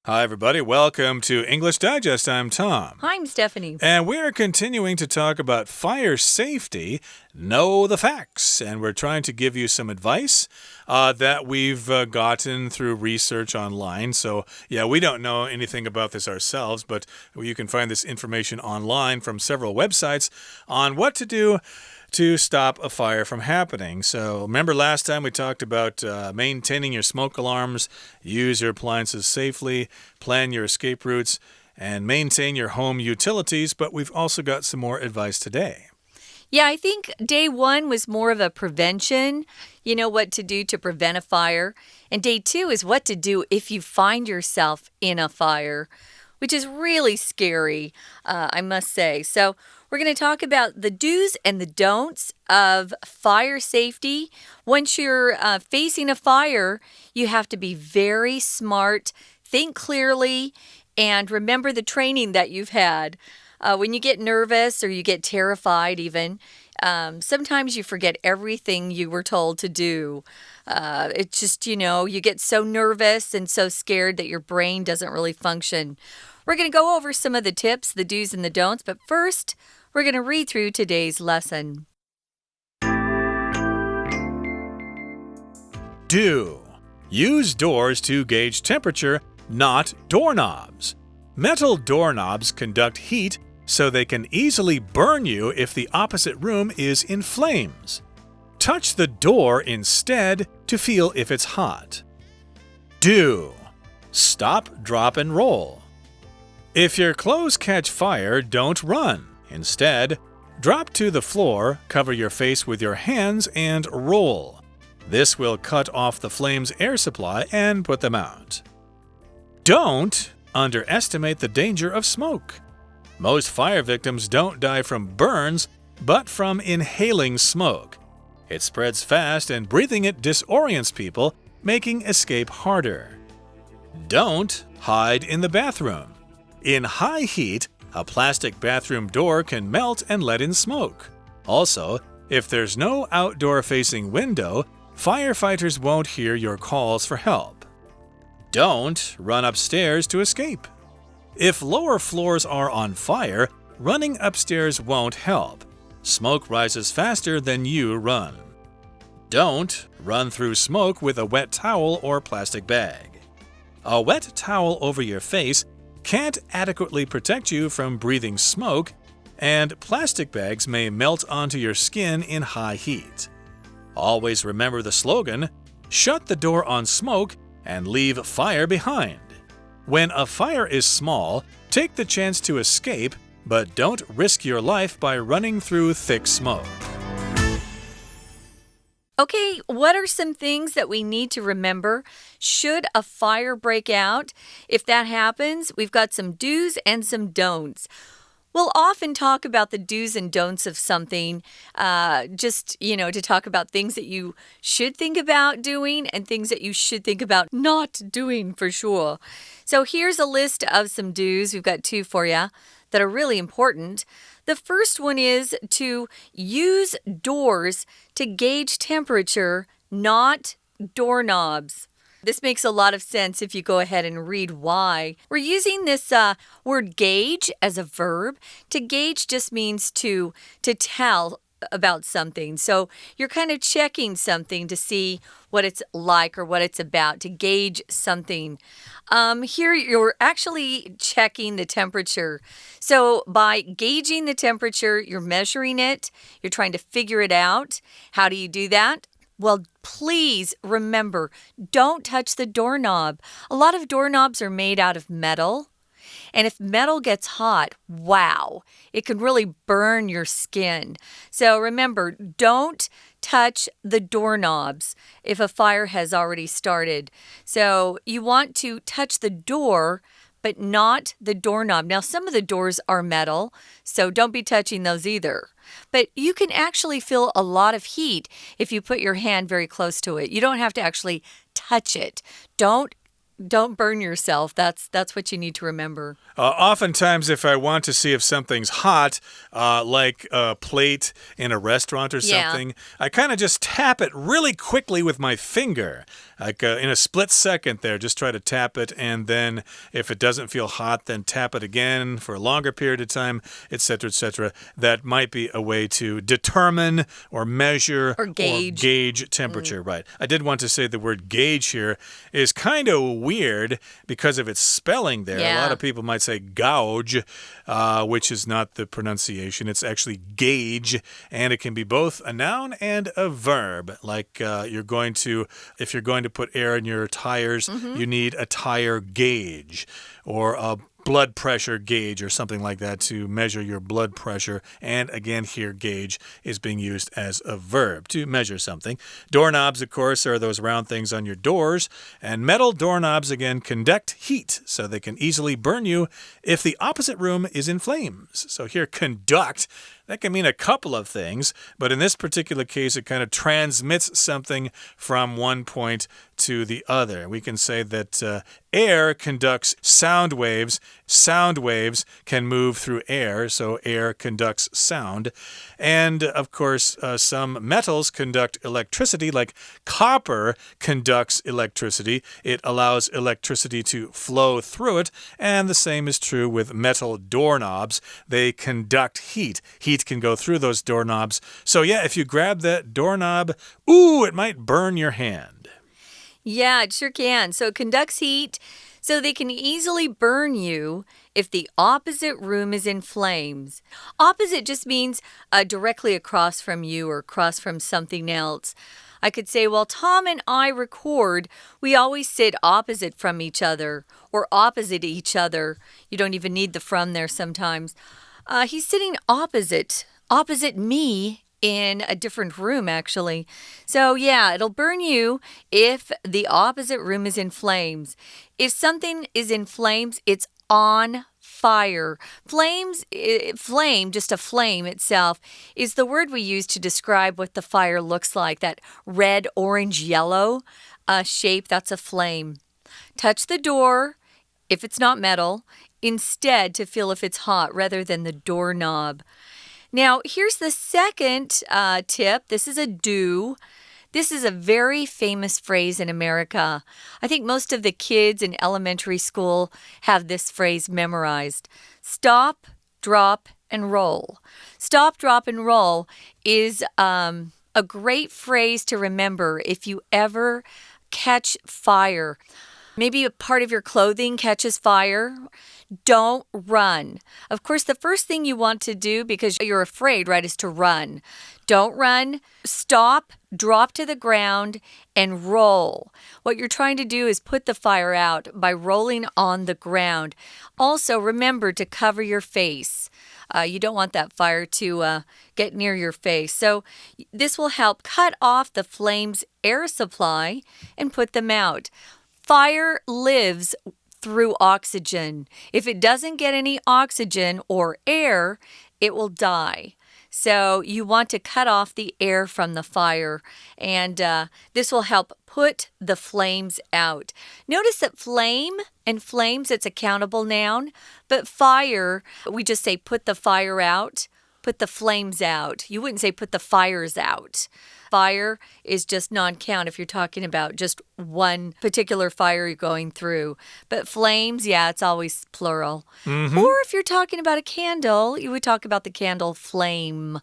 Hi, everybody. Welcome to English Digest. I'm Tom. Hi, I'm Stephanie. And we're continuing to talk about fire safety. Know the facts. And we're trying to give you some advice that we've gotten through research online. So, yeah, we don't know anything about this ourselves, but you can find this information online from several websites on what to do to stop a fire from happening. So remember last time we talked about maintaining your smoke alarms, use your appliances safely, plan your escape routes, and maintain your home utilities, but we've also got some more advice today. Yeah, I think day one was more of a prevention, what to do to prevent a fire. And day two is what to do if you find yourself in a fire, which is really scary, I must say. So we're going to talk about the do's and the don'ts of fire safety. Once you're facing a fire, you have to be very smart, think clearly, and remember the training that you've had. When you get nervous or you get terrified even, sometimes you forget everything you were told to do. It's just, you get so nervous and so scared that your brain doesn't really function. We're going to go over some of the tips, the do's and the don'ts, but first, we're going to read through today's lesson. Do. Use doors to gauge temperature, not doorknobs. Metal doorknobs conduct heat so they can easily burn you if the opposite room is in flames. Touch the door instead to feel if it's hot. Do. Stop, drop, and roll. If your clothes catch fire, don't run. Instead, drop to the floor, cover your face with your hands, and roll. This will cut off the flame's air supply and put them out. Don't underestimate the danger of smoke. Most fire victims don't die from burns, but from inhaling smoke. It spreads fast and breathing it disorients people, making escape harder. Don't hide in the bathroom. In high heat, a plastic bathroom door can melt and let in smoke. Also, if there's no outdoor-facing window, firefighters won't hear your calls for help. Don't run upstairs to escape. If lower floors are on fire, running upstairs won't help. Smoke rises faster than you run. Don't run through smoke with a wet towel or plastic bag. A wet towel over your face can't adequately protect you from breathing smoke, and plastic bags may melt onto your skin in high heat. Always remember the slogan, "Shut the door on smoke and leave fire behind." When a fire is small, take the chance to escape, but don't risk your life by running through thick smoke. Okay, what are some things that we need to remember should a fire break out? If that happens, we've got some do's and some don'ts. We'll often talk about the do's and don'ts of something, to talk about things that you should think about doing and things that you should think about not doing for sure. So here's a list of some do's. We've got two for you that are really important. The first one is to use doors to gauge temperature, not doorknobs. This makes a lot of sense if you go ahead and read why. We're using this word gauge as a verb. To gauge just means to tell about something. So you're kind of checking something to see what it's like or what it's about, to gauge something. Here you're actually checking the temperature. So by gauging the temperature, you're measuring it. You're trying to figure it out. How do you do that? Well, please remember, don't touch the doorknob. A lot of doorknobs are made out of metal. And if metal gets hot, wow, it can really burn your skin. So remember, don't touch the doorknobs if a fire has already started. So you want to touch the door, but not the doorknob. Now, some of the doors are metal, so don't be touching those either. But you can actually feel a lot of heat if you put your hand very close to it. You don't have to actually touch it. Don't don't burn yourself. That's what you need to remember. Oftentimes, if I want to see if something's hot, like a plate in a restaurant or something, I kind of just tap it really quickly with my finger. Like in a split second there, just try to tap it, and then if it doesn't feel hot, then tap it again for a longer period of time, etc., etc. That might be a way to determine or measure or gauge temperature. Right. I did want to say the word gauge here is kind of weird because of its spelling there. A lot of people might say gouge, which is not the pronunciation. It's actually gauge, and it can be both a noun and a verb. Like if you're going to put air in your tires, you need a tire gauge or a blood pressure gauge or something like that to measure your blood pressure. And again, here, gauge is being used as a verb to measure something. Doorknobs, of course, are those round things on your doors. And metal doorknobs, again, conduct heat, so they can easily burn you if the opposite room is in flames. So here, conduct, that can mean a couple of things, but in this particular case, it kind of transmits something from one point to the other. We can say that air conducts sound waves. Sound waves can move through air, so air conducts sound. And, of course, some metals conduct electricity, like copper conducts electricity. It allows electricity to flow through it, and the same is true with metal doorknobs. They conduct heat. Heat can go through those doorknobs. So, yeah, if you grab that doorknob, ooh, it might burn your hand. Yeah, it sure can. So it conducts heat, so they can easily burn you if the opposite room is in flames. Opposite just means directly across from you or across from something else. I could say, well, Tom and I record, we always sit opposite from each other or opposite each other. You don't even need the from there sometimes. He's sitting opposite me in a different room, actually. So, yeah, it'll burn you if the opposite room is in flames. If something is in flames, it's on fire. Flame, just a flame itself, is the word we use to describe what the fire looks like. That red, orange, yellow shape, that's a flame. Touch the door, if it's not metal, instead to feel if it's hot rather than the doorknob. Now, here's the second tip. This is a do. This is a very famous phrase in America. I think most of the kids in elementary school have this phrase memorized. Stop, drop, and roll. Stop, drop, and roll is a great phrase to remember if you ever catch fire. Maybe a part of your clothing catches fire. Don't run. Of course, the first thing you want to do, because you're afraid, right, is to run. Don't run. Stop, drop to the ground, and roll. What you're trying to do is put the fire out by rolling on the ground. Also, remember to cover your face. You don't want that fire to get near your face. So this will help cut off the flame's air supply and put them out. Fire lives through oxygen. If it doesn't get any oxygen or air, it will die. So you want to cut off the air from the fire, and this will help put the flames out. Notice that flame and flames, it's a countable noun, but fire, we just say put the fire out, put the flames out. You wouldn't say put the fires out. Fire is just non-count if you're talking about just one particular fire you're going through. But flames, yeah, it's always plural. Or if you're talking about a candle, you would talk about the candle flame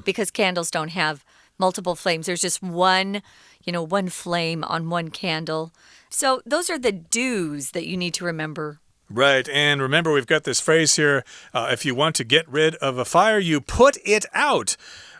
because candles don't have multiple flames. There's just one flame on one candle. So those are the do's that you need to remember. Right, and remember we've got this phrase here, if you want to get rid of a fire, you put it out.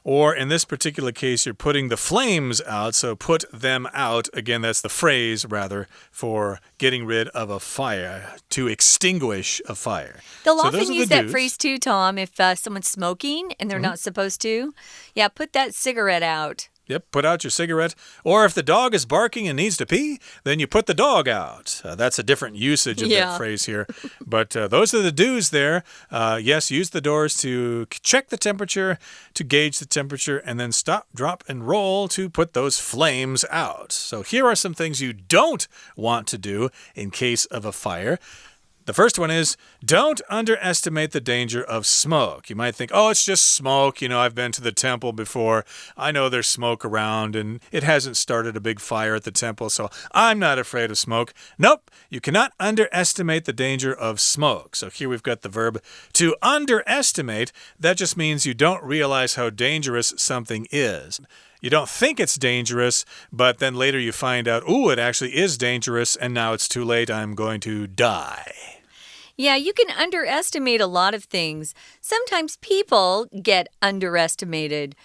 Or in this particular case, you're putting the flames out, so put them out. Again, that's the phrase, rather, for getting rid of a fire, to extinguish a fire. They'll often use that phrase too, Tom, if someone's smoking and they're not supposed to. Yeah, put that cigarette out. Yep, put out your cigarette. Or if the dog is barking and needs to pee, then you put the dog out. That's a different usage of that phrase here. But those are the do's there. Yes, use the doors to check the temperature, to gauge the temperature, and then stop, drop, and roll to put those flames out. So here are some things you don't want to do in case of a fire.The first one is, don't underestimate the danger of smoke. You might think, oh, it's just smoke. I've been to the temple before. I know there's smoke around, and it hasn't started a big fire at the temple, so I'm not afraid of smoke. Nope, you cannot underestimate the danger of smoke. So here we've got the verb to underestimate. That just means you don't realize how dangerous something is.You don't think it's dangerous, but then later you find out, ooh, it actually is dangerous, and now it's too late. I'm going to die. Yeah, you can underestimate a lot of things. Sometimes people get underestimated.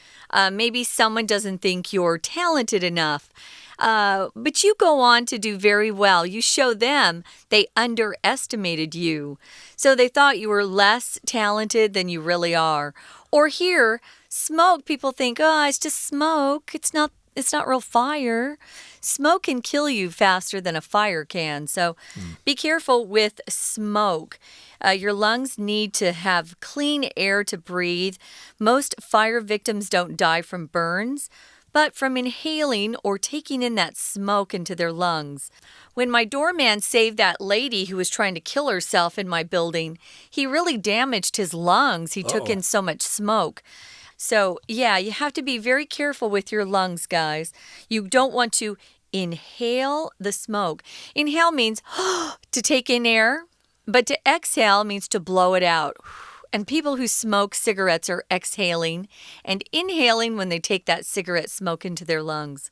Maybe someone doesn't think you're talented enough. But you go on to do very well. You show them they underestimated you. So they thought you were less talented than you really are. Or here, smoke, people think, oh, it's just smoke. It's not real fire. Smoke can kill you faster than a fire can. So be careful with smoke. Your lungs need to have clean air to breathe. Most fire victims don't die from burns, but from inhaling or taking in that smoke into their lungs. When my doorman saved that lady who was trying to kill herself in my building, he really damaged his lungs. He took in so much smoke.So, yeah, you have to be very careful with your lungs, guys. You don't want to inhale the smoke. Inhale means to take in air, but to exhale means to blow it out. And people who smoke cigarettes are exhaling and inhaling when they take that cigarette smoke into their lungs.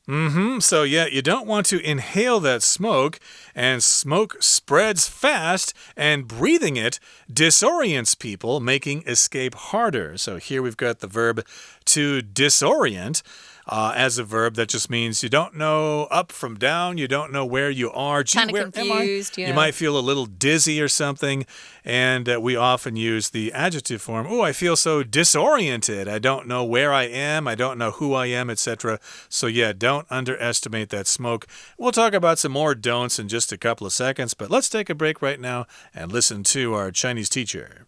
So, yeah, you don't want to inhale that smoke, and smoke spreads fast, and breathing it disorients people, making escape harder. So here we've got the verb to disorient.As a verb, that just means you don't know up from down. You don't know where you are. Gee, kind of where confused, am I? You might feel a little dizzy or something. And we often use the adjective form. Oh, I feel so disoriented. I don't know where I am. I don't know who I am, etc. So yeah, don't underestimate that smoke. We'll talk about some more don'ts in just a couple of seconds. But let's take a break right now and listen to our Chinese teacher.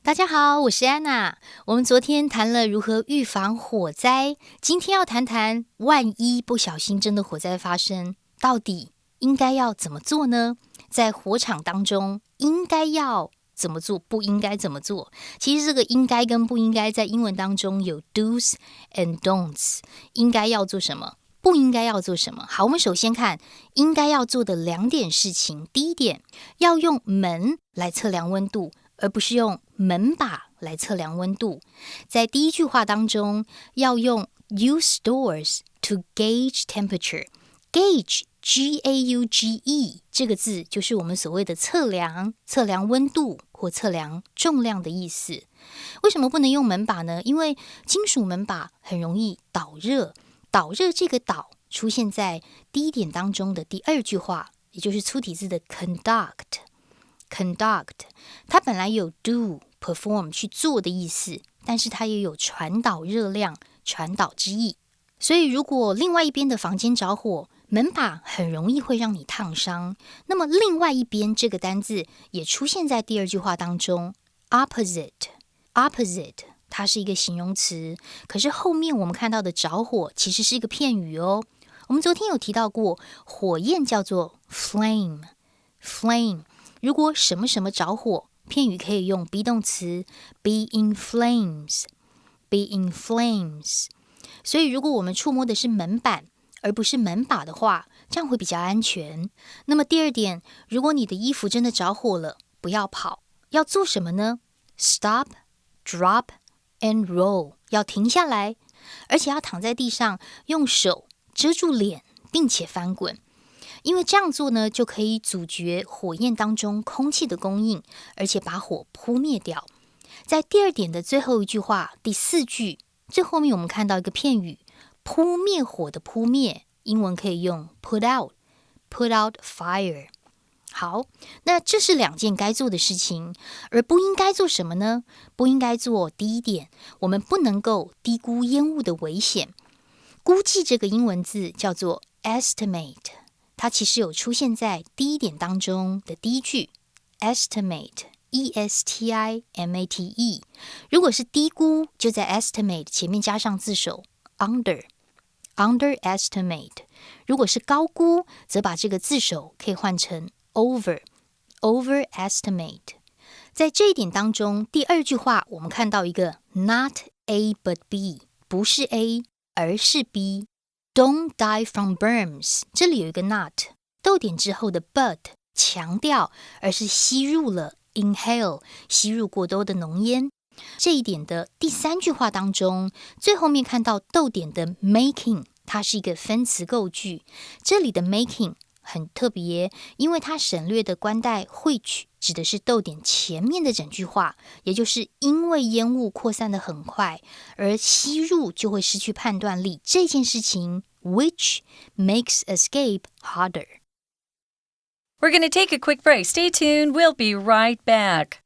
大家好，我是安娜。我们昨天谈了如何预防火灾，今天要谈谈万一不小心真的火灾发生，到底应该要怎么做呢？在火场当中应该要怎么做，不应该怎么做？其实这个应该跟不应该在英文当中有 do's and don'ts， 应该要做什么，不应该要做什么。好，我们首先看应该要做的2点事情。第一点，要用门来测量温度，而不是用门把来测量温度。在第一句话当中，要用 use doors to gauge temperature. Gauge, G-A-U-G-E 这个字就是我们所谓的测量温度或测量重量的意思。为什么不能用门把呢？因为金属门把很容易导热。导热这个导出现在第一点当中的第2句话，也就是粗体字的 conduct。它本来有 do, perform 去做的意思，但是它也有传导热量、传导之意。所以如果另外一边的房間着火，门把很容易会让你烫伤。那么另外一边这个单字也出现在第2句话当中 opposite 它是一个形容词，可是后面我们看到的着火其实是一个片语哦。我们昨天有提到过，火焰叫做 flame。如果什么什么着火，片语可以用 be 动词 be in flames。所以如果我们触摸的是门板而不是门把的话，这样会比较安全。那么第2点，如果你的衣服真的着火了，不要跑，要做什么呢？ Stop, drop and roll， 要停下来，而且要躺在地上，用手遮住脸，并且翻滚。因为这样做呢，就可以阻绝火焰当中空气的供应，而且把火扑灭掉。在第2点的最后一句话，第4句最后面我们看到一个片语，扑灭火的扑灭，英文可以用 put out fire。 好，那这是2件该做的事情，而不应该做什么呢？不应该做第1点，我们不能够低估烟雾的危险。估计这个英文字叫做 estimate， 它其实有出现在第一点当中的第一句 estimate E-S-T-I-M-A-T-E， 如果是低估，就在 estimate 前面加上字首 underestimate， 如果是高估，则把这个字首可以换成 overestimate。 在这一点当中，第二句话我们看到一个 not A but B， 不是 A 而是 B， Don't die from burns， 这里有一个 not， 逗点之后的 but 强调而是吸入了inhale， 吸入过多的浓烟。这一点的第三句话当中，最后面看到逗点的 making， 它是一个分词构句。这里的 making 很特别，因为它省略的冠带 which 指的是逗点前面的整句话，也就是因为烟雾扩散得很快，而吸入就会失去判断力这件事情 which makes escape harder。We're going to take a quick break. Stay tuned. We'll be right back.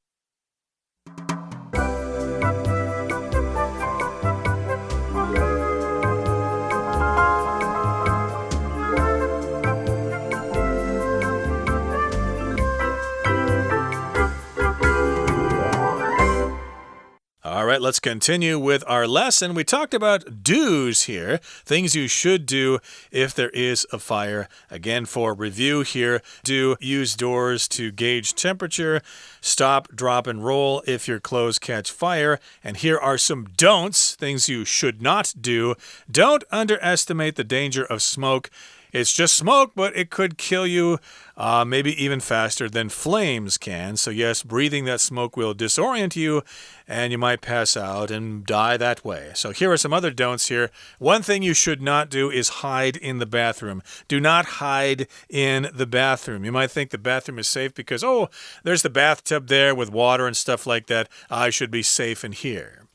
All right, let's continue with our lesson. We talked about do's here, things you should do if there is a fire. Again, for review here, do use doors to gauge temperature, stop, drop, and roll if your clothes catch fire. And here are some don'ts, things you should not do. Don't underestimate the danger of smoke. It's just smoke, but it could kill you maybe even faster than flames can. So yes, breathing that smoke will disorient you and you might pass out and die that way. So here are some other don'ts here. One thing you should not do is hide in the bathroom. Do not hide in the bathroom. You might think the bathroom is safe because, oh, there's the bathtub there with water and stuff like that. I should be safe in here.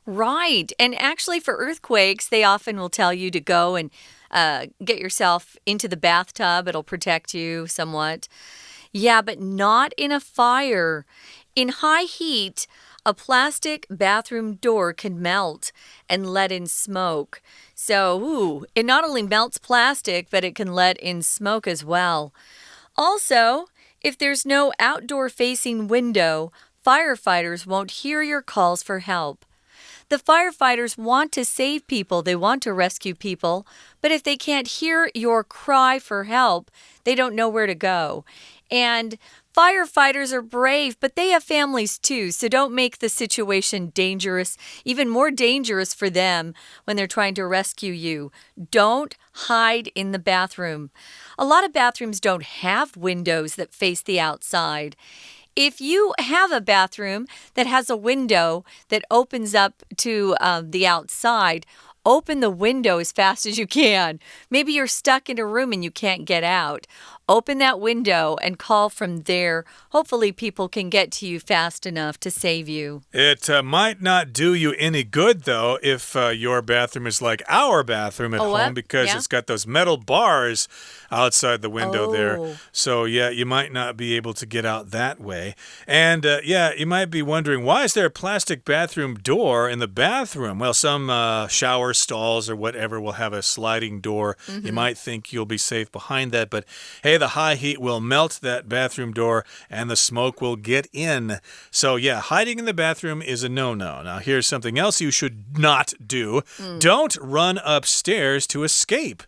Right. And actually for earthquakes, they often will tell you to go and get yourself into the bathtub. It'll protect you somewhat. Yeah, but not in a fire. In high heat, a plastic bathroom door can melt and let in smoke. So, it not only melts plastic, but it can let in smoke as well. Also, if there's no outdoor-facing window, firefighters won't hear your calls for help. The firefighters want to save people, they want to rescue people, but if they can't hear your cry for help, they don't know where to go. And firefighters are brave, but they have families too, so don't make the situation dangerous, even more dangerous for them when they're trying to rescue you. Don't hide in the bathroom. A lot of bathrooms don't have windows that face the outside. If you have a bathroom that has a window that opens up to the outside, open the window as fast as you can. Maybe you're stuck in a room and you can't get out. Open that window and call from there. Hopefully people can get to you fast enough to save you. It might not do you any good, though, if your bathroom is like our bathroom at home because it's got those metal bars outside the window there. So, yeah, you might not be able to get out that way. And, you might be wondering, why is there a plastic bathroom door in the bathroom? Well, some shower stalls or whatever will have a sliding door. You might think you'll be safe behind that, but hey, the high heat will melt that bathroom door and the smoke will get in. So yeah, hiding in the bathroom is a no-no. Now here's something else you should not do. Don't run upstairs to escape.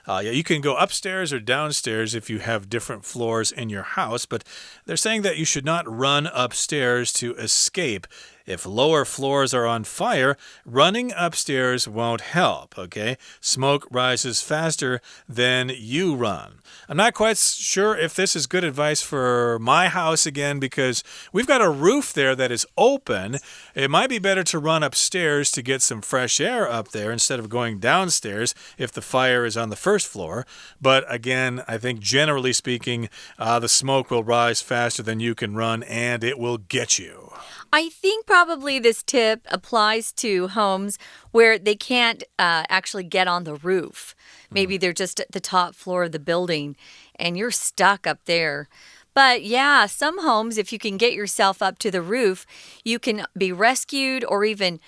You can go upstairs or downstairs if you have different floors in your house, but they're saying that you should not run upstairs to escape. If lower floors are on fire, running upstairs won't help, okay? Smoke rises faster than you run. I'm not quite sure if this is good advice for my house again because we've got a roof there that is open. It might be better to run upstairs to get some fresh air up there instead of going downstairs if the fire is on the first floor. But again, I think generally speaking, the smoke will rise faster than you can run and it will get you. I think probably this tip applies to homes where they can't actually get on the roof. Maybe they're just at the top floor of the building and you're stuck up there. But yeah, some homes, if you can get yourself up to the roof, you can be rescued or even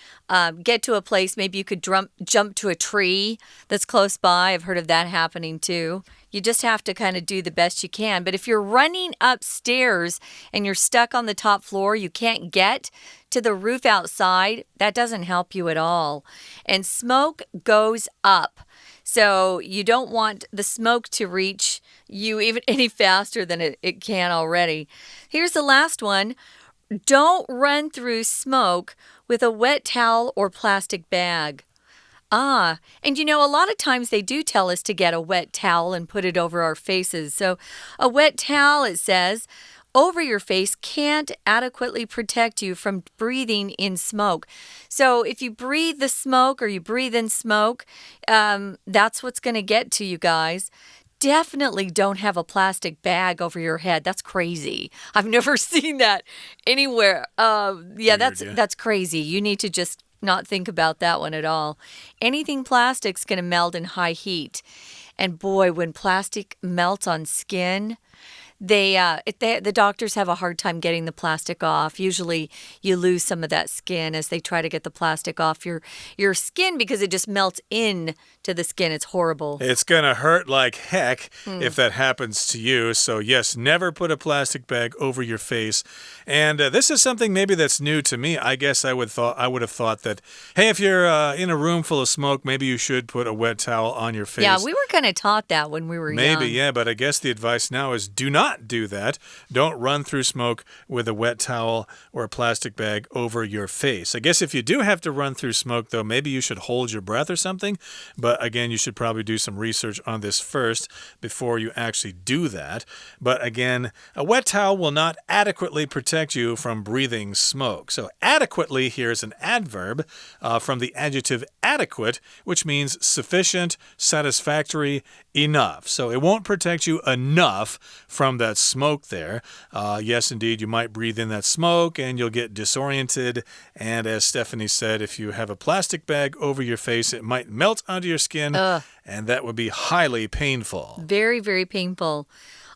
get to a place. Maybe you could jump to a tree that's close by. I've heard of that happening too. You just have to kind of do the best you can. But if you're running upstairs and you're stuck on the top floor, you can't get to the roof outside, that doesn't help you at all. And smoke goes up. So you don't want the smoke to reach you even any faster than it can already. Here's the last one. Don't run through smoke with a wet towel or plastic bag. And a lot of times they do tell us to get a wet towel and put it over our faces. So a wet towel, it says, over your face can't adequately protect you from breathing in smoke. So if you breathe the smoke or you breathe in smoke, that's what's going to get to you guys. Definitely don't have a plastic bag over your head. That's crazy. I've never seen that anywhere. That's crazy. You need to just not think about that one at all. Anything plastic's going to melt in high heat. And boy, when plastic melts on skin, the doctors have a hard time getting the plastic off. Usually you lose some of that skin as they try to get the plastic off your skin because it just melts in to the skin. It's horrible. It's going to hurt like heck if that happens to you. So yes, never put a plastic bag over your face. And this is something maybe that's new to me. I guess I would have thought that, hey, if you're in a room full of smoke, maybe you should put a wet towel on your face. Yeah, we were kind of taught that when we were young. Maybe, yeah, but I guess the advice now is do not do that. Don't run through smoke with a wet towel or a plastic bag over your face. I guess if you do have to run through smoke, though, maybe you should hold your breath or something. But again, you should probably do some research on this first before you actually do that. But again, a wet towel will not adequately protect you from breathing smoke. So adequately here is an adverb from the adjective adequate, which means sufficient, satisfactory, enough. So it won't protect you enough from that smoke there. Yes, indeed, you might breathe in that smoke and you'll get disoriented. And as Stephanie said, if you have a plastic bag over your face, it might melt onto your skin, and that would be highly painful. Very, very painful.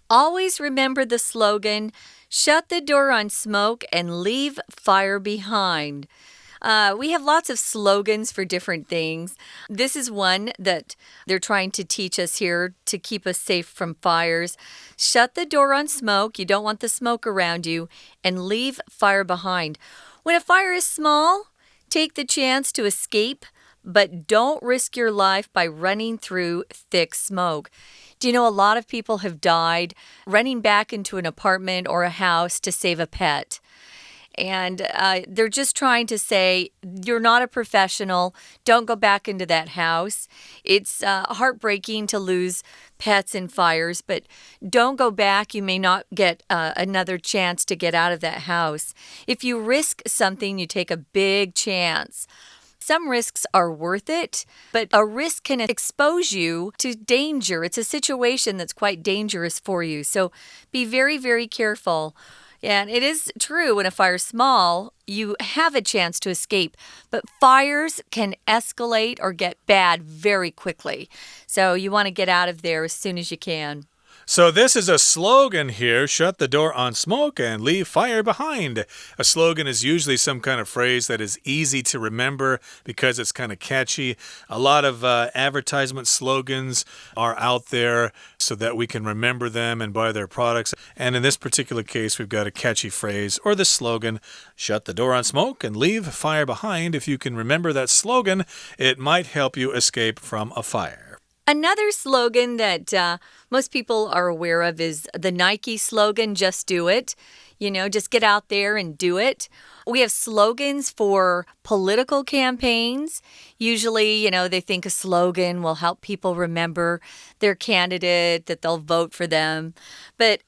Always remember the slogan, shut the door on smoke and leave fire behind. We have lots of slogans for different things. This is one that they're trying to teach us here to keep us safe from fires. Shut the door on smoke. You don't want the smoke around you. And leave fire behind. When a fire is small, take the chance to escape, but don't risk your life by running through thick smoke. Do you know a lot of people have died running back into an apartment or a house to save a pet? And they're just trying to say, you're not a professional. Don't go back into that house. It's heartbreaking to lose pets in fires, but don't go back. You may not get another chance to get out of that house. If you risk something, you take a big chance. Some risks are worth it, but a risk can expose you to danger. It's a situation that's quite dangerous for you. So be very, very careful. And it is true when a fire's small, you have a chance to escape. But fires can escalate or get bad very quickly. So you want to get out of there as soon as you can. So this is a slogan here, shut the door on smoke and leave fire behind. A slogan is usually some kind of phrase that is easy to remember because it's kind of catchy. A lot of advertisement slogans are out there so that we can remember them and buy their products. And in this particular case, we've got a catchy phrase or the slogan, shut the door on smoke and leave fire behind. If you can remember that slogan, it might help you escape from a fire. Another slogan that most people are aware of is the Nike slogan, just do it. You know, just get out there and do it. We have slogans for political campaigns. Usually, you know, they think a slogan will help people remember their candidate, that they'll vote for them. But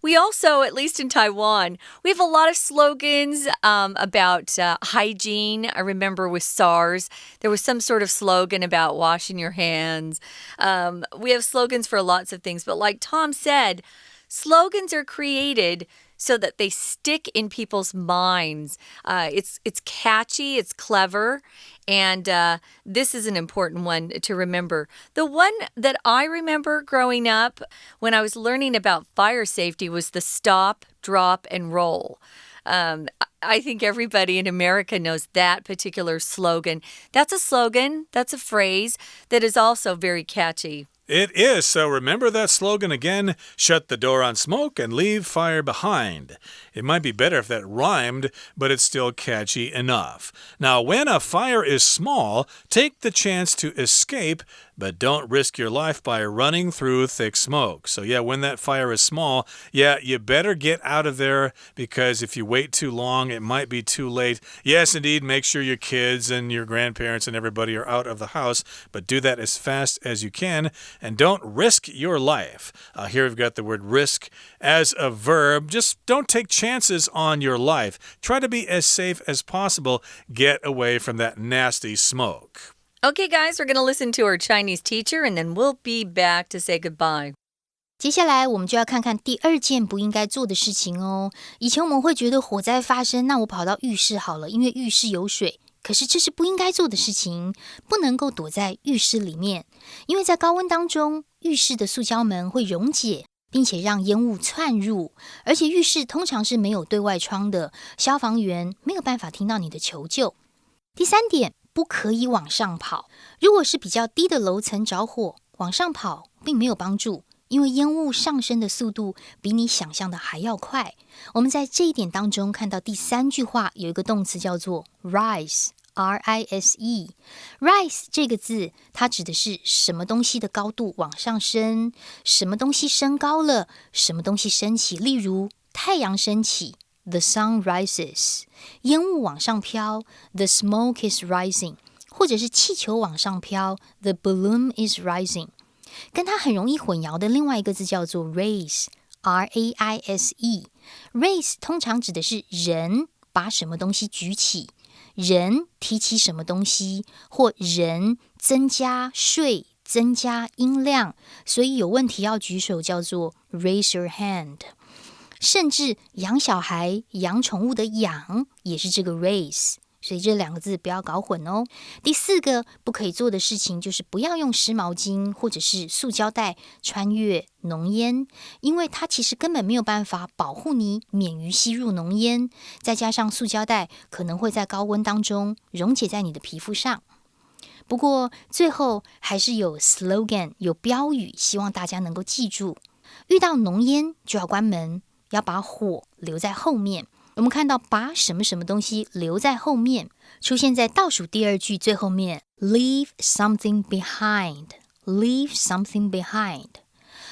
we also, at least in Taiwan, we have a lot of slogans about hygiene. I remember with SARS, there was some sort of slogan about washing your hands. We have slogans for lots of things. But like Tom said, slogans are created so that they stick in people's minds. It's catchy, it's clever, and this is an important one to remember. The one that I remember growing up when I was learning about fire safety was the stop, drop, and roll. I think everybody in America knows that particular slogan. That's a slogan, that's a phrase that is also very catchy. It is, so remember that slogan again. Shut the door on smoke and leave fire behind. It might be better if that rhymed, but it's still catchy enough. Now, when a fire is small, take the chance to escape, but don't risk your life by running through thick smoke. So yeah, when that fire is small, you better get out of there, because if you wait too long, it might be too late. Yes, indeed, make sure your kids and your grandparents and everybody are out of the house, but do that as fast as you can. And don't risk your life. Here we've got the word risk as a verb. Just don't take chances on your life. Try to be as safe as possible. Get away from that nasty smoke. Okay, guys, we're going to listen to our Chinese teacher, and then we'll be back to say goodbye. 接下来我们就要看看第二件不应该做的事情哦。以前我们会觉得火灾发生，那我跑到浴室好了，因为浴室有水。可是这是不应该做的事情，不能够躲在浴室里面，因为在高温当中，浴室的塑胶门会溶解，并且让烟雾窜入，而且浴室通常是没有对外窗的，消防员没有办法听到你的求救。第三点，不可以往上跑。如果是比较低的楼层着火，往上跑并没有帮助，因为烟雾上升的速度比你想象的还要快。我们在这一点当中看到第三句话有一个动词叫做 rise。Rise 这个字，它指的是什么东西的高度往上升，什么东西升高了，什么东西升起。例如，太阳升起 ，the sun rises； 烟雾往上飘 ，the smoke is rising； 或者是气球往上飘 ，the balloon is rising。跟它很容易混淆的另外一个字叫做 raise。Raise 通常指的是人把什么东西举起，人提起什么东西，或人增加税、增加音量，所以有问题要举手叫做 raise your hand。甚至养小孩、养宠物的养也是这个 raise。所以这两个字不要搞混哦。第四个不可以做的事情就是不要用湿毛巾或者是塑胶袋穿越浓烟，因为它其实根本没有办法保护你免于吸入浓烟，再加上塑胶袋可能会在高温当中溶解在你的皮肤上。不过最后还是有 slogan 有标语，希望大家能够记住，遇到浓烟就要关门，要把火留在后面。我们看到把什么什么东西留在后面，出现在倒数第二句最后面 leave something behind。 leave something behind。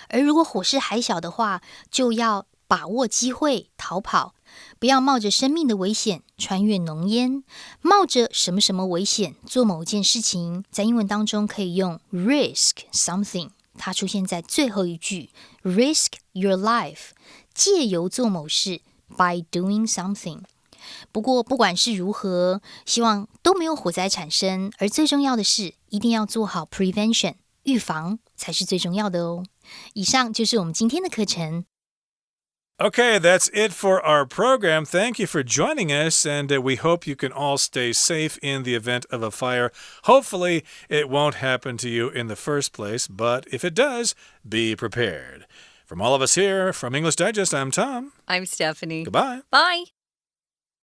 而如果火势还小的话，就要把握机会逃跑，不要冒着生命的危险穿越浓烟，冒着什么什么危险做某件事情，在英文当中可以用 risk something， 它出现在最后一句 risk your life， 借由做某事by doing something。 不过不管是如何，希望都没有火灾产生，而最重要的是一定要做好 prevention， 预防才是最重要的哦。以上就是我们今天的课程。Okay, that's it for our program. Thank you for joining us, and we hope you can all stay safe in the event of a fire. Hopefully, it won't happen to you in the first place, but if it does, be prepared. From all of us here from English Digest, I'm Tom. I'm Stephanie. Goodbye. Bye.